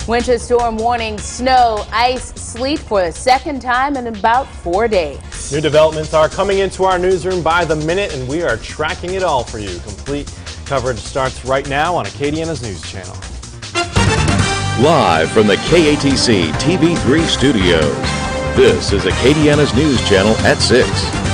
Winter storm warning, snow, ice, sleet for the second time in about 4 days. New developments are coming into our newsroom by the minute, and we are tracking it all for you. Complete coverage starts right now on Acadiana's news channel. Live from the KATC TV3 studios, this is Acadiana's news channel at 6.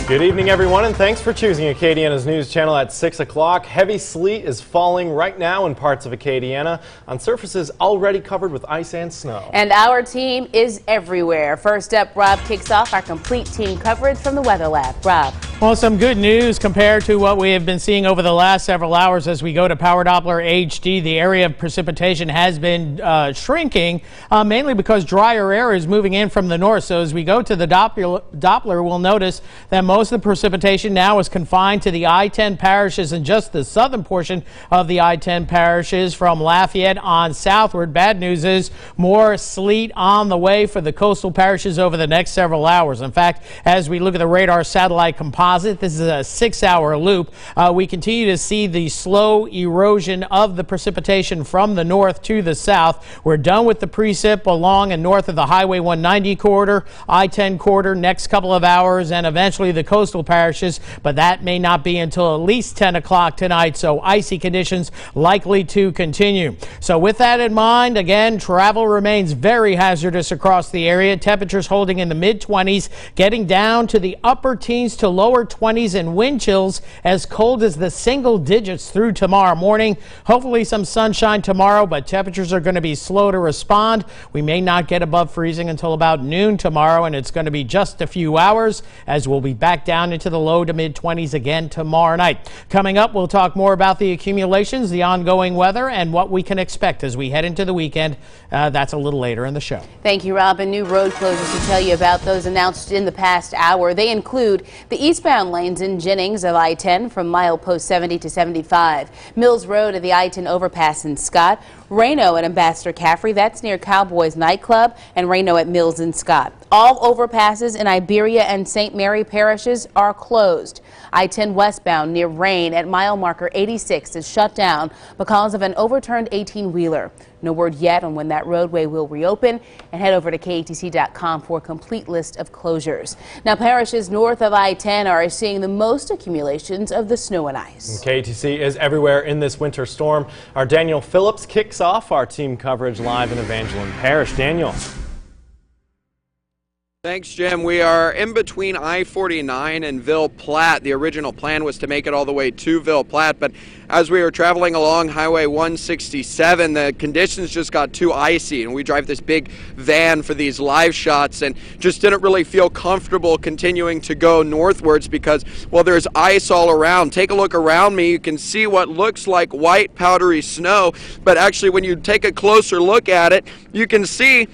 Good evening, everyone, and thanks for choosing Acadiana's news channel at 6 o'clock. Heavy sleet is falling right now in parts of Acadiana on surfaces already covered with ice and snow. And our team is everywhere. First up, Rob kicks off our complete team coverage from the Weather Lab. Rob. Well, some good news compared to what we have been seeing over the last several hours as we go to Power Doppler HD. The area of precipitation has been shrinking, mainly because drier air is moving in from the north. So as we go to the Doppler, we'll notice that most of the precipitation now is confined to the I-10 parishes and just the southern portion of the I-10 parishes from Lafayette on southward. Bad news is more sleet on the way for the coastal parishes over the next several hours. In fact, as we look at the radar satellite composite, this is a 6-hour loop. We continue to see the slow erosion of the precipitation from the north to the south. We're done with the precip along and north of the Highway 190 corridor, I-10 corridor, next couple of hours, and eventually the coastal parishes, but that may not be until at least 10 o'clock tonight, so icy conditions likely to continue. So with that in mind, again, travel remains very hazardous across the area. Temperatures holding in the mid-20s, getting down to the upper teens to lower 20s, and wind chills as cold as the single digits through tomorrow morning. Hopefully some sunshine tomorrow, but temperatures are going to be slow to respond. We may not get above freezing until about noon tomorrow, and it's going to be just a few hours as we'll be back down into the low to mid-20s again tomorrow night. Coming up, we'll talk more about the accumulations, the ongoing weather, and what we can expect as we head into the weekend. That's a little later in the show. Thank you, Rob. And new road closures to tell you about those announced in the past hour. They include the eastbound lanes in Jennings of I-10 from milepost 70 to 75, Mills Road at the I-10 overpass in Scott, Reno at Ambassador Caffrey, that's near Cowboys nightclub, and Reno at Mills and Scott. All overpasses in Iberia and St. Mary parishes are closed. I-10 westbound near Rain at mile marker 86 is shut down because of an overturned 18-wheeler. No word yet on when that roadway will reopen, and head over to KATC.com for a complete list of closures. Now, parishes north of I-10 are seeing the most accumulations of the snow and ice. KATC is everywhere in this winter storm. Our Daniel Phillips kicks off our team coverage live in Evangeline Parish. Daniel. Thanks, Jim. We are in between I-49 and Ville Platte. The original plan was to make it all the way to Ville Platte, but as we were traveling along Highway 167, the conditions just got too icy, and we drive this big van for these live shots and just didn't really feel comfortable continuing to go northwards because, well, there's ice all around. Take a look around me. You can see what looks like white powdery snow, but actually when you take a closer look at it, you can see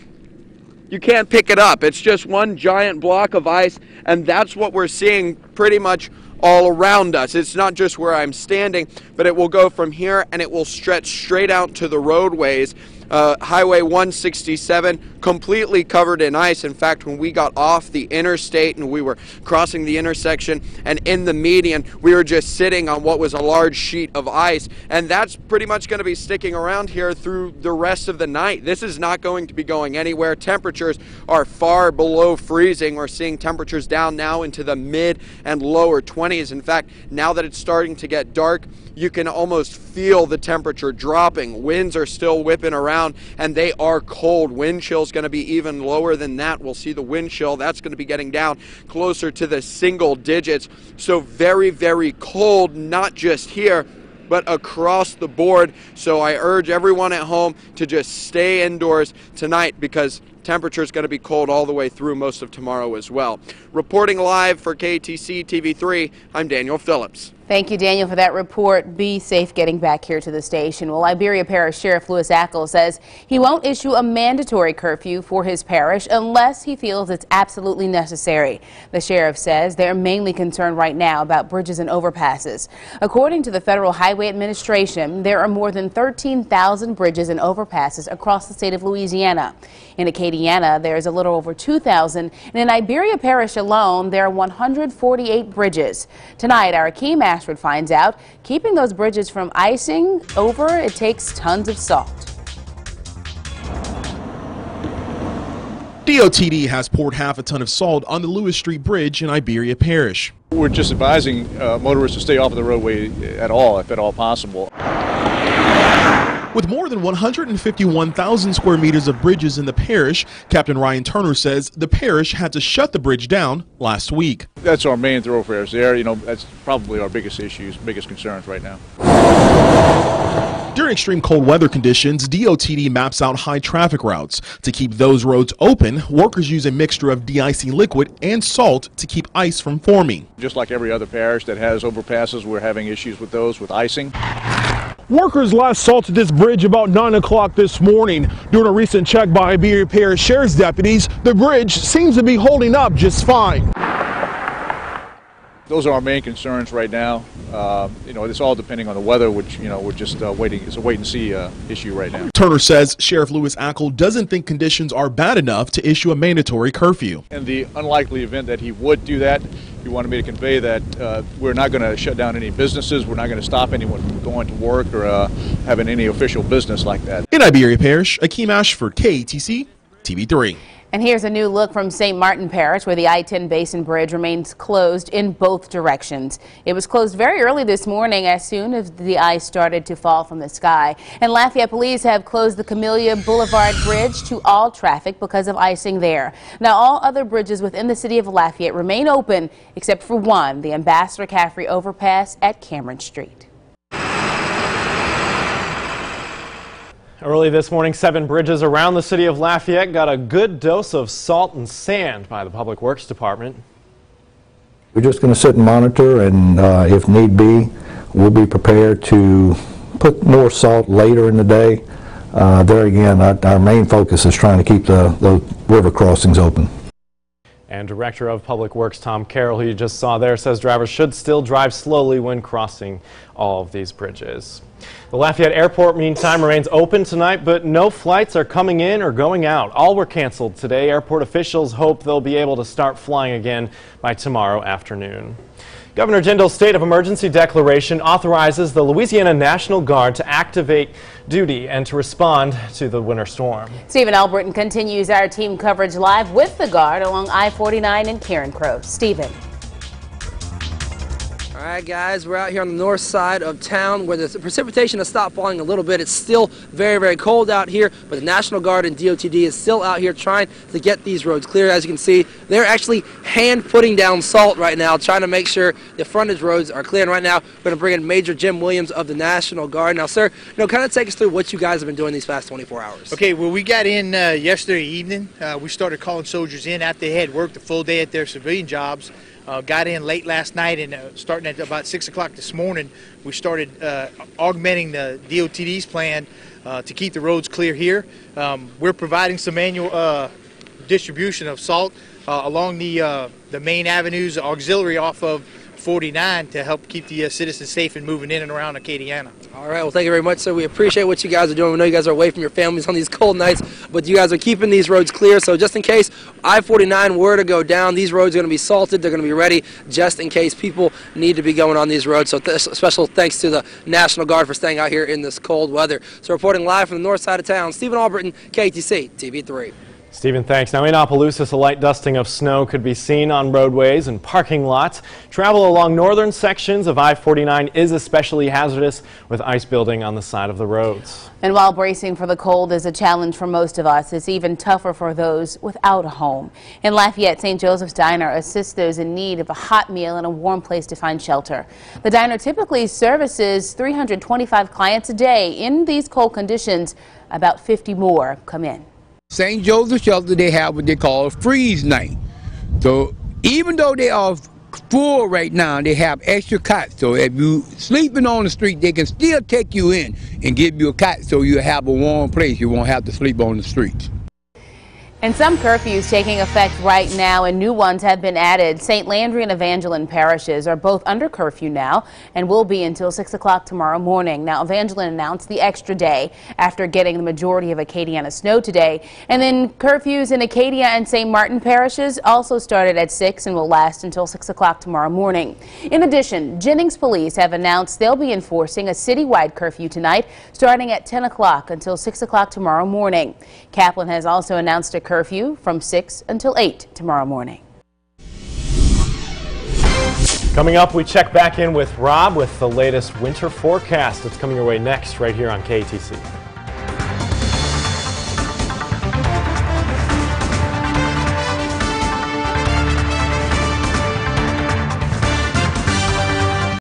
you can't pick it up. It's just one giant block of ice, and that's what we're seeing pretty much all around us. It's not just where I'm standing, but it will go from here and it will stretch straight out to the roadways. Highway 167 completely covered in ice. In fact, when we got off the interstate and we were crossing the intersection and in the median, we were just sitting on what was a large sheet of ice, and that's pretty much going to be sticking around here through the rest of the night. This is not going to be going anywhere. Temperatures are far below freezing. We're seeing temperatures down now into the mid and lower 20s. In fact, now that it's starting to get dark, you can almost feel the temperature dropping. Winds are still whipping around, and they are cold. Wind chill's going to be even lower than that. We'll see the wind chill. That's going to be getting down closer to the single digits. So very, very cold, not just here, but across the board. So I urge everyone at home to just stay indoors tonight because temperature is going to be cold all the way through most of tomorrow as well. Reporting live for KATC TV3, I'm Daniel Phillips. Thank you, Daniel, for that report. Be safe getting back here to the station. Well, Iberia Parish Sheriff Louis Ackles says he won't issue a mandatory curfew for his parish unless he feels it's absolutely necessary. The sheriff says they're mainly concerned right now about bridges and overpasses. According to the Federal Highway Administration, there are more than 13,000 bridges and overpasses across the state of Louisiana. In Acadiana, there's a little over 2,000, and in Iberia Parish alone, there are 148 bridges. Tonight, our key Ashford finds out keeping those bridges from icing over, it takes tons of salt. DOTD has poured half a ton of salt on the Lewis Street Bridge in Iberia Parish. We're just advising motorists to stay off of the roadway at all, if at all possible. With more than 151,000 square meters of bridges in the parish, Captain Ryan Turner says the parish had to shut the bridge down last week. That's our main thoroughfares there. That's probably our biggest issues, biggest concerns right now. During extreme cold weather conditions, DOTD maps out high traffic routes. To keep those roads open, workers use a mixture of de-icing liquid and salt to keep ice from forming. Just like every other parish that has overpasses, we're having issues with those with icing. Workers last salted this bridge about 9 o'clock this morning. During a recent check by Iberia Parish Sheriff's deputies, the bridge seems to be holding up just fine. Those are our main concerns right now. It's all depending on the weather, which, we're just waiting. It's a wait and see issue right now. Turner says Sheriff Louis Ackle doesn't think conditions are bad enough to issue a mandatory curfew. In the unlikely event that he would do that, he wanted me to convey that we're not going to shut down any businesses. We're not going to stop anyone from going to work or having any official business like that. In Iberia Parish, Akeem Ashford, KATC, TV3. And here's a new look from St. Martin Parish, where the I-10 Basin Bridge remains closed in both directions. It was closed very early this morning as soon as the ice started to fall from the sky. And Lafayette police have closed the Camellia Boulevard Bridge to all traffic because of icing there. Now, all other bridges within the city of Lafayette remain open except for one, the Ambassador Caffrey overpass at Cameron Street. Early this morning, 7 bridges around the city of Lafayette got a good dose of salt and sand by the Public Works Department. We're just going to sit and monitor, and if need be, we'll be prepared to put more salt later in the day. There again, our main focus is trying to keep the river crossings open. And Director of Public Works Tom Carroll, who you just saw there, says drivers should still drive slowly when crossing all of these bridges. The Lafayette Airport, meantime, remains open tonight, but no flights are coming in or going out. All were canceled today. Airport officials hope they'll be able to start flying again by tomorrow afternoon. Governor Jindal's state of emergency declaration authorizes the Louisiana National Guard to activate duty and to respond to the winter storm. Stephen Albritton continues our team coverage live with the Guard along I-49 in Karen Crow. Stephen. All right, guys, we're out here on the north side of town where the precipitation has stopped falling a little bit. It's still very, very cold out here, but the National Guard and DOTD is still out here trying to get these roads clear. As you can see, they're actually hand putting down salt right now, trying to make sure the frontage roads are clear. And right now, we're going to bring in Major Jim Williams of the National Guard. Now, sir, kind of take us through what you guys have been doing these past 24 hours. Okay, well, we got in yesterday evening. We started calling soldiers in after they had worked a full day at their civilian jobs. Got in late last night, and starting at about 6 o'clock this morning, we started augmenting the DOTD's plan to keep the roads clear here. We're providing some annual distribution of salt along the main avenues, auxiliary off of 49 to help keep the citizens safe and moving in and around Acadiana. All right, well, thank you very much, sir. We appreciate what you guys are doing. We know you guys are away from your families on these cold nights, but you guys are keeping these roads clear. So just in case I-49 were to go down, these roads are going to be salted. They're going to be ready just in case people need to be going on these roads. So special thanks to the National Guard for staying out here in this cold weather. So reporting live from the north side of town, Stephen Albritton, KATC, TV3. Stephen, thanks. Now in Opelousas, a light dusting of snow could be seen on roadways and parking lots. Travel along northern sections of I-49 is especially hazardous with ice building on the side of the roads. And while bracing for the cold is a challenge for most of us, it's even tougher for those without a home. In Lafayette, St. Joseph's Diner assists those in need of a hot meal and a warm place to find shelter. The diner typically services 325 clients a day. In these cold conditions, about 50 more come in. St. Joseph's Shelter, they have what they call a freeze night. So even though they are full right now, they have extra cots. So if you sleeping on the street, they can still take you in and give you a cot so you have a warm place. You won't have to sleep on the streets. And some curfews taking effect right now, and new ones have been added. St. Landry and Evangeline parishes are both under curfew now and will be until 6 o'clock tomorrow morning. Now, Evangeline announced the extra day after getting the majority of Acadiana snow today. And then curfews in Acadia and St. Martin parishes also started at 6 and will last until 6 o'clock tomorrow morning. In addition, Jennings police have announced they'll be enforcing a citywide curfew tonight starting at 10 o'clock until 6 o'clock tomorrow morning. Kaplan has also announced a curfew from 6 until 8 tomorrow morning. Coming up, we check back in with Rob with the latest winter forecast that's coming your way next right here on KATC.